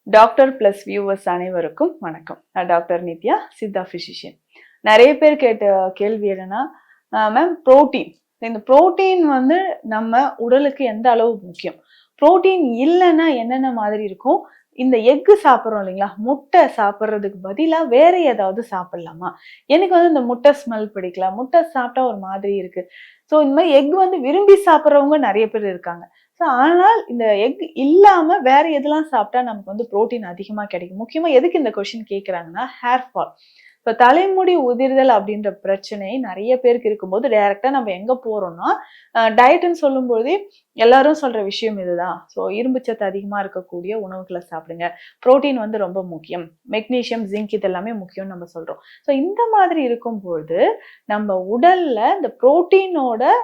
Doctor plus viewers அனைவருக்கும் வணக்கம். நான் டாக்டர் நித்யா, சித்தா பிசிஷியன். நிறைய பேர் கேட்ட கேள்வி என்னன்னா, மேம் புரோட்டீன், இந்த புரோட்டீன் வந்து நம்ம உடலுக்கு எந்த அளவு முக்கியம், புரோட்டீன் இல்லைன்னா என்னென்ன மாதிரி இருக்கும், இந்த எக்கு சாப்பிட்றோம் இல்லைங்களா, முட்டை சாப்பிட்றதுக்கு பதிலாக வேற ஏதாவது சாப்பிடலாமா, எனக்கு வந்து இந்த முட்டை ஸ்மெல் பிடிக்கல, முட்டை சாப்பிட்டா ஒரு மாதிரி இருக்கு. ஸோ இந்த மாதிரி எக் வந்து விரும்பி சாப்பிட்றவங்க நிறைய பேர் இருக்காங்க. ஸோ ஆனால் இந்த எக் இல்லாம வேற எதெல்லாம் சாப்பிட்டா நமக்கு வந்து புரோட்டீன் அதிகமா கிடைக்கும். முக்கியமா எதுக்கு இந்த கொஸ்டின் கேட்குறாங்கன்னா, ஹேர் ஃபால். இப்போ தலைமுடி உதிர்தல் அப்படின்ற பிரச்சனை நிறைய பேருக்கு இருக்கும்போது டைரக்டா நம்ம எங்க போறோம்னா, டயட்னு சொல்லும்போது எல்லாரும் சொல்ற விஷயம் இதுதான். ஸோ இரும்புச்சத்து அதிகமா இருக்கக்கூடிய உணவுகளை சாப்பிடுங்க, புரோட்டீன் வந்து ரொம்ப முக்கியம், மெக்னீசியம், ஜிங்க் இதெல்லாமே முக்கியம்னு நம்ம சொல்றோம். ஸோ இந்த மாதிரி இருக்கும்போது நம்ம உடல்ல இந்த புரோட்டீனோட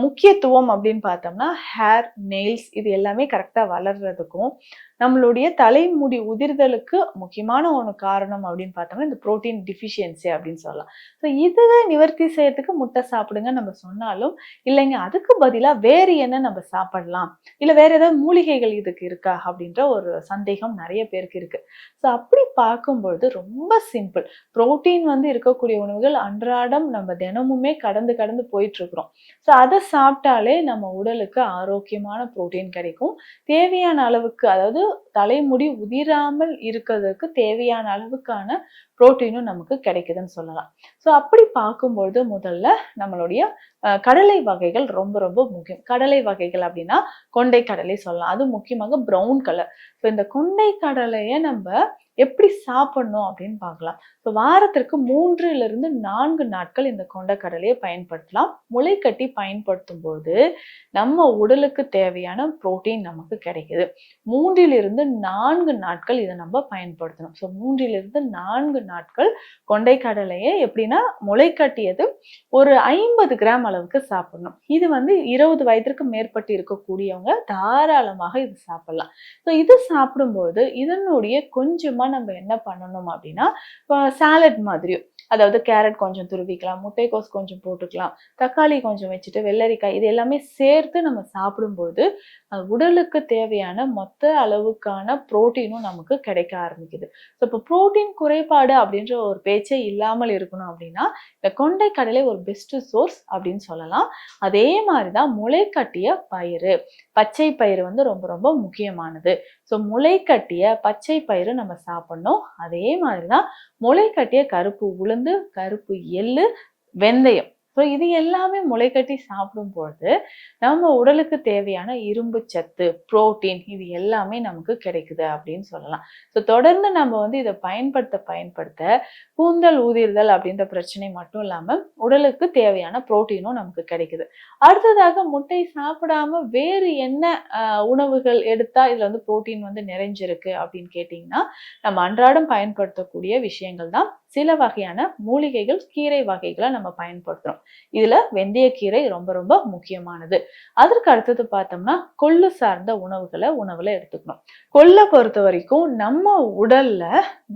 முக்கியத்துவம் அப்படின்னு பார்த்தோம்னா, ஹேர், நெயில்ஸ் இது எல்லாமே கரெக்டா வளர்றதுக்கும், நம்மளுடைய தலைமுடி உதிர்தலுக்கு முக்கியமான ஒரு காரணம் அப்படின்னு பார்த்தோம்னா இந்த புரோட்டீன் டிஃபிஷியன்சி அப்படின்னு சொல்லலாம். ஸோ இதை நிவர்த்தி செய்யறதுக்கு முட்டை சாப்பிடுங்க நம்ம சொன்னாலும், இல்லைங்க அதுக்கு பதிலாக வேறு என்ன நம்ம சாப்பிடலாம், இல்லை வேற ஏதாவது மூலிகைகள் இதுக்கு இருக்கா அப்படின்ற ஒரு சந்தேகம் நிறைய பேருக்கு இருக்கு. ஸோ அப்படி பார்க்கும்பொழுது ரொம்ப சிம்பிள். புரோட்டீன் வந்து இருக்கக்கூடிய உணவுகள் அன்றாடம் நம்ம தினமுமே கடந்து கடந்து போயிட்டு இருக்கிறோம். ஸோ அதை சாப்பிட்டாலே நம்ம உடலுக்கு ஆரோக்கியமான புரோட்டீன் கிடைக்கும். தேவையான அளவுக்கு, அதாவது தலைமுடி உதிராமல் இருக்கிறதுக்கு தேவையான அளவுக்கான புரோட்டீனும் நமக்கு கிடைக்குதுன்னு சொல்லலாம். ஸோ அப்படி பார்க்கும்பொழுது முதல்ல நம்மளுடைய கடலை வகைகள் ரொம்ப ரொம்ப முக்கியம். கடலை வகைகள் அப்படின்னா கொண்டை கடலை சொல்லலாம். அது முக்கியமாக ப்ரௌன் கலர். ஸோ இந்த கொண்டை கடலையை நம்ம எப்படி சாப்பிடணும் அப்படின்னு பார்க்கலாம். ஸோ வாரத்திற்கு 3 to 4 நாட்கள் இந்த கொண்டைக்கடலையை பயன்படுத்தலாம். முளை கட்டி பயன்படுத்தும் போது நம்ம உடலுக்கு தேவையான புரோட்டீன் நமக்கு கிடைக்குது. 3 to 4 நாட்கள் இதை நம்ம பயன்படுத்தணும். ஸோ 3 to 4 நாட்கள் கொண்டைக்கடலையை எப்படின்னா முளை கட்டியது ஒரு 50 கிராம் அளவுக்கு சாப்பிடணும். இது வந்து 20 வயதிற்கு மேற்பட்டு இருக்கக்கூடியவங்க தாராளமாக இது சாப்பிடலாம். ஸோ இது சாப்பிடும்போது இதனுடைய கொஞ்சமா நம்ம என்ன பண்ணணும் அப்படின்னா, சாலட் மாதிரியும், அதாவது கேரட் கொஞ்சம் துருவிக்கலாம், முட்டைக்கோஸ் கொஞ்சம் போட்டுக்கலாம், தக்காளி கொஞ்சம் வச்சுட்டு வெள்ளரிக்காய் இது எல்லாமே சேர்த்து நம்ம சாப்பிடும்போது உடலுக்கு தேவையான மொத்த அளவுக்கான புரோட்டீனும் நமக்கு கிடைக்க ஆரம்பிக்குது. ஸோ இப்போ புரோட்டீன் குறைபாடு அப்படின்ற ஒரு பேச்சே இல்லாமல் இருக்கணும் அப்படின்னா இந்த கொண்டை கடலை ஒரு பெஸ்ட் சோர்ஸ் அப்படின்னு சொல்லலாம். அதே மாதிரிதான் முளை கட்டிய பயிறு, பச்சை பயிறு வந்து ரொம்ப ரொம்ப முக்கியமானது. ஸோ முளை கட்டிய பச்சை பயிறு நம்ம சாப்பிடணும். அதே மாதிரிதான் முளை கட்டிய கருப்பு உளுந்து, கருப்பு எள்ளு, வெந்தயம். ஸோ இது எல்லாமே முளைக்கட்டி சாப்பிடும் பொழுது நம்ம உடலுக்கு தேவையான இரும்பு சத்து, புரோட்டீன் இது எல்லாமே நமக்கு கிடைக்குது அப்படின்னு சொல்லலாம். ஸோ தொடர்ந்து நம்ம வந்து இதை பயன்படுத்த கூந்தல் ஊதிர்தல் அப்படின்ற பிரச்சனை மட்டும் இல்லாமல் உடலுக்கு தேவையான புரோட்டீனும் நமக்கு கிடைக்குது. அடுத்ததாக முட்டை சாப்பிடாம வேறு என்ன உணவுகள் எடுத்தா இதுல வந்து புரோட்டீன் வந்து நிறைஞ்சிருக்கு அப்படின்னு கேட்டிங்கன்னா, நம்ம அன்றாடம் பயன்படுத்தக்கூடிய விஷயங்கள் தான். சில வகையான மூலிகைகள், கீரை வகைகளை நம்ம பயன்படுத்துறோம். இதுல வெந்தயக்கீரை ரொம்ப ரொம்ப முக்கியமானது. அதற்கு அடுத்தது பார்த்தோம்னா கொள்ளு சார்ந்த உணவுல எடுத்துக்கணும். கொள்ளை பொறுத்த வரைக்கும் நம்ம உடல்ல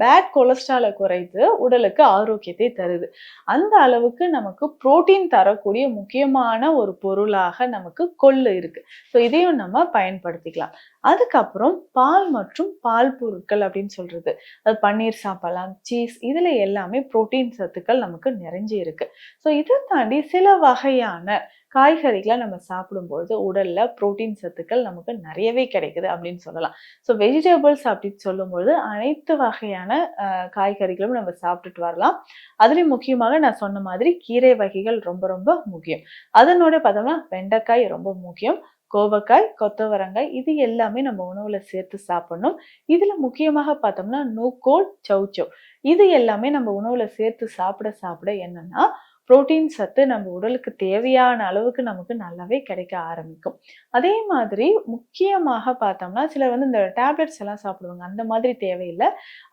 பேட் கொலஸ்ட்ராலை குறைத்து உடலுக்கு ஆரோக்கியத்தை தருது. அந்த அளவுக்கு நமக்கு புரோட்டீன் தரக்கூடிய முக்கியமான ஒரு பொருளாக நமக்கு கொள்ளு இருக்கு. ஸோ இதையும் நம்ம பயன்படுத்திக்கலாம். அதுக்கப்புறம் பால் மற்றும் பால் பொருட்கள் அப்படின்னு சொல்றது, அது பன்னீர் சாப்பிடலாம், சீஸ், இதுல எல்லாமே புரோட்டீன் சத்துக்கள் நமக்கு நிறைஞ்சு இருக்கு. ஸோ இதை தாண்டி சில வகையான காய்கறிகளை நம்ம சாப்பிடும்போது உடல்ல புரோட்டீன் சத்துக்கள் நமக்கு நிறையவே கிடைக்குது அப்படின்னு சொல்லலாம். ஸோ வெஜிடபிள்ஸ் அப்படின்னு சொல்லும்போது அனைத்து வகையான காய்கறிகளும் நம்ம சாப்பிட்டுட்டு வரலாம். அதுலேயும் முக்கியமாக நான் சொன்ன மாதிரி கீரை வகைகள் ரொம்ப ரொம்ப முக்கியம். அதனோட பார்த்தோம்னா வெண்டைக்காய் ரொம்ப முக்கியம், கோவக்காய், கொத்தவரங்காய் இது எல்லாமே நம்ம உணவுல சேர்த்து சாப்பிடணும். இதுல முக்கியமாக பார்த்தோம்னா நூக்கோல், சௌச்சவ் இது எல்லாமே நம்ம உணவுல சேர்த்து சாப்பிட என்னன்னா புரோட்டீன் சத்து நம்ம உடலுக்கு தேவையான அளவுக்கு நமக்கு நல்லாவே கிடைக்க ஆரம்பிக்கும். அதே மாதிரி முக்கியமாக பார்த்தோம்னா சிலர் வந்து இந்த டேப்லெட்ஸ் எல்லாம் சாப்பிடுவாங்க, அந்த மாதிரி தேவையில்லை.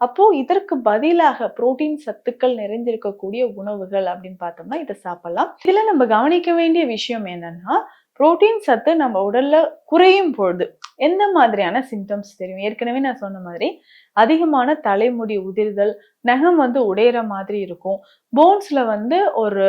அப்போ இதற்கு பதிலாக புரோட்டீன் சத்துக்கள் நிறைந்திருக்கக்கூடிய உணவுகள் அப்படின்னு பார்த்தோம்னா இதை சாப்பிடலாம். இதுல நம்ம கவனிக்க வேண்டிய விஷயம் என்னன்னா, புரோட்டீன் சத்து நம்ம உடல்ல குறையும் பொழுது, எந்த மாதிரியான சிம்டம்ஸ் தெரியும்? ஏற்கனவே நான் சொன்ன மாதிரி அதிகமான தலைமுடி உதிர்தல், நகம் வந்து உடையிற மாதிரி இருக்கும். போன்ஸ்ல வந்து ஒரு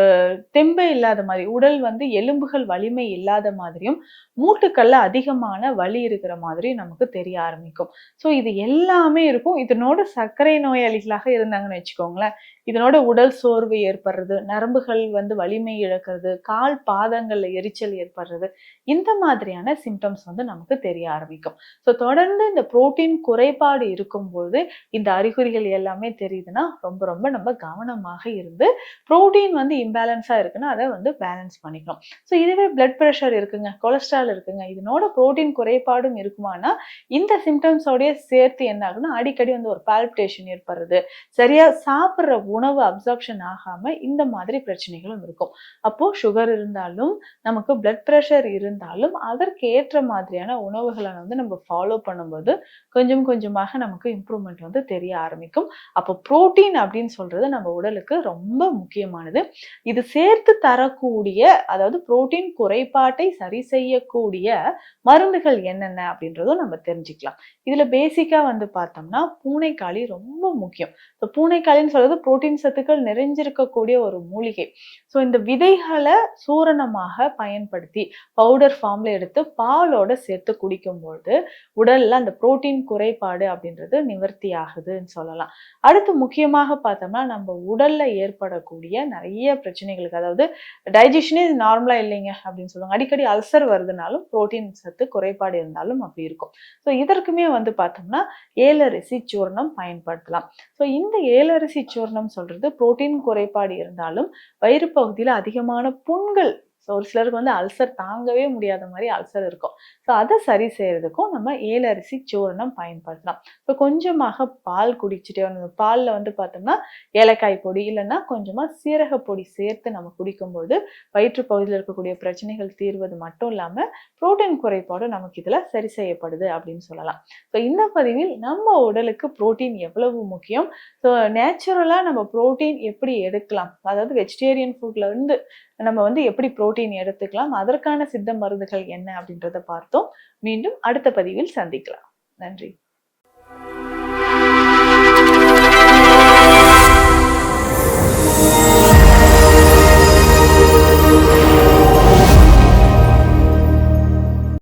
தெம்பே இல்லாத மாரி, உடல் வந்து எலும்புகள் வலிமை இல்லாத மாதிரியும், மூட்டுக்கள்ல அதிகமான வலி இருக்கிற மாதிரி நமக்கு தெரிய ஆரம்பிக்கும். ஸோ இது எல்லாமே இருக்கும். இதனோட சர்க்கரை நோயாளிகளாக இருந்தாங்கன்னு வச்சுக்கோங்களேன், இதனோட உடல் சோர்வு ஏற்படுறது, நரம்புகள் வந்து வலிமை இழக்கிறது, கால் பாதங்கள்ல எரிச்சல் ஏற்படுறது, இந்த மாதிரியான சிம்டம்ஸ் வந்து நமக்கு தெரிய ஆரம்பிக்கும். ஸோ தொடர்ந்து இந்த புரோட்டீன் குறைபாடு இருக்கும்போது, இந்த அறிகுறிகள் எல்லாமே தெரியுதுன்னா, ரொம்ப ரொம்ப நம்ம கவனமாக இருந்து, புரோட்டீன் வந்து இம்பேலன்ஸா இருக்குன்னா, அத வந்து பேலன்ஸ் பண்ணிக்கணும். ஸோ இதுவே பிளட் பிரஷர் இருக்குங்க, கொலஸ்ட்ரால் இருக்குங்க, இதனோட புரோட்டீன் குறைபாடும் இருக்குமானா, இந்த சிம்டம்ஸோடயே சேர்த்து என்ன ஆகும்னா, அடிக்கடி வந்து ஒரு பால்பிடேஷன் ஏற்படுறது, சரியா சாப்பிடுற உணவு அப்சார்ப்ஷன் ஆகாம இந்த மாதிரி பிரச்சனைகளும் இருக்கும். அப்போ சுகர் இருந்தாலும், நமக்கு பிளட் பிரஷர் இருந்தாலும், அதற்கு ஏற்ற மாதிரியான உணவுகள வந்து நம்ம ஃபாலோ பண்ணும்போது, கொஞ்சம் கொஞ்சமாக நமக்கு இம்ப்ரூவ்மெண்ட் வந்து தெரிய ஆரம்பிக்கும். அப்போ புரோட்டீன் அப்படின்னு சொல்றது நம்ம உடலுக்கு ரொம்ப முக்கியமானது. இது சேர்த்து தரக்கூடிய, அதாவது புரோட்டீன் குறைபாட்டை சரி செய்யக்கூடிய மருந்துகள் என்னென்ன அப்படின்றதும் நம்ம தெரிஞ்சுக்கலாம். இதுல பேசிக்கா வந்து பார்த்தோம்னா, பூனைக்காளி ரொம்ப முக்கியம். இப்போ பூனைக்காளின்னு சொல்றது புரோட்டீன் சத்துக்கள் நிறைஞ்சிருக்கக்கூடிய ஒரு மூலிகை. ஸோ இந்த விதைகள சூரணமாக பயன்படுத்தி பவுடர் ஃபார்ம்ல எடுத்து பாலோட சேர்த்து குடிக்கும்பொழுது உடல்ல அந்த புரோட்டீன் குறைபாடு அப்படின்றது நிவர்த்தி ஆகுதுன்னு சொல்லலாம். அடுத்து முக்கியமாக பார்த்தோம்னா, நம்ம உடல்ல ஏற்படக்கூடிய நிறைய பிரச்சனைகளுக்கு, அதாவது டைஜஷனே நார்மலா இல்லைங்க அப்படின்னு சொல்லுவாங்க. அடிக்கடி அல்சர் வருதுனாலும் புரோட்டீன் சத்து குறைபாடு இருந்தாலும் அப்படி இருக்கும். ஸோ இதற்குமே வந்து பார்த்தோம்னா ஏலரிசி சூர்ணம் பயன்படுத்தலாம். ஸோ இந்த ஏலரிசி சூர்ணம் சொல்றது புரோட்டீன் குறைபாடு இருந்தாலும் வயிறு பகுதியில அதிகமான புண்கள், ஒரு சிலருக்கு வந்து அல்சர் தாங்கவே முடியாத மாதிரி அல்சர் இருக்கும். ஸோ அதை சரி செய்யறதுக்கும் நம்ம ஏலரிசி சூர்ணம் பயன்படுத்தலாம். இப்போ கொஞ்சமாக பால் குடிச்சிட்டே வரணும். பாலில் வந்து பார்த்தோம்னா ஏலக்காய் பொடி இல்லைன்னா கொஞ்சமா சீரக பொடி சேர்த்து நம்ம குடிக்கும்போது வயிற்று பகுதியில் இருக்கக்கூடிய பிரச்சனைகள் தீர்வது மட்டும் இல்லாமல் புரோட்டீன் குறைபாடு நமக்கு இதில் சரி செய்யப்படுது அப்படின்னு சொல்லலாம். ஸோ இந்த பதிவில் நம்ம உடலுக்கு புரோட்டீன் எவ்வளவு முக்கியம், ஸோ நேச்சுரலாக நம்ம புரோட்டீன் எப்படி எடுக்கலாம், அதாவது வெஜிடேரியன் ஃபுட்ல இருந்து நம்ம வந்து எப்படி புரோட்டீன் எடுத்துக்கலாம், அதற்கான சித்த மருந்துகள் என்ன அப்படின்றத பார்த்தோம். மீண்டும் அடுத்த பதிவில் சந்திக்கலாம். நன்றி.